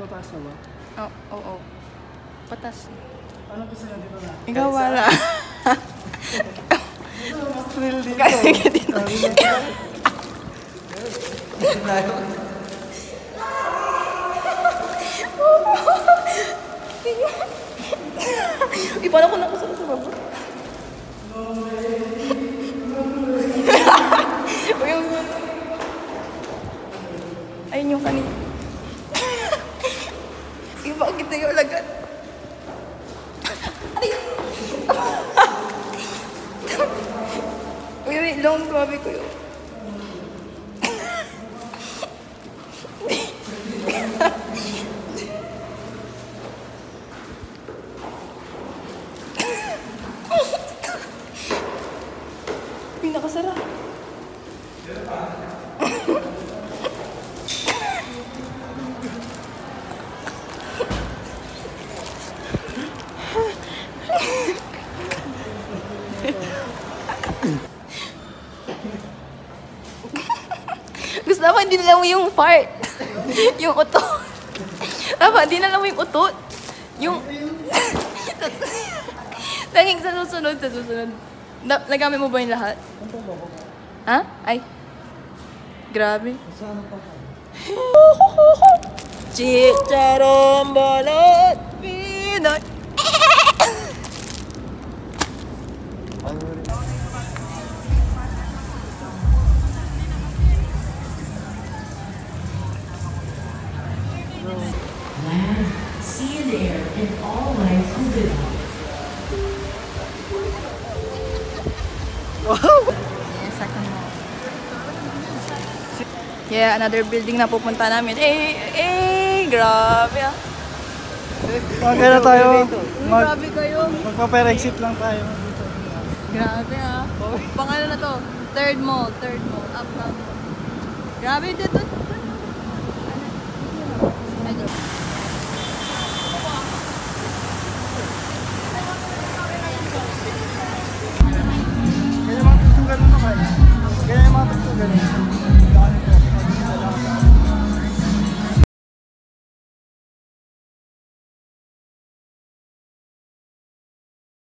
Pataas na ba? Oo. Patas. Ano gusto nyo dito na? Ikaw wala. Mas thrill dito. Paano ko nakusap sa baba? Ayun yung kanina. Iba kita yung lagat. Wait, long grabe ko yun. Pinakasara. Gusto naman, hindi nila mo yung part. Yung utot. Dapat, hindi nila mo yung utot. Yung... Tanging sa susunod. Nagamit mo ba yung lahat? Ha? Ay. Grabe. Chicharon balot Pinoy. Land, sea, and air, and all life within it. Wow! Yes, second mo. Yeah, another building na pupunta namin. Grabe ah. Magkano tayo? Grabe kayo. Magpa-per-exit lang tayo dito. Grabe ah. Pangano na to? Third mo. Up. Grabe dito.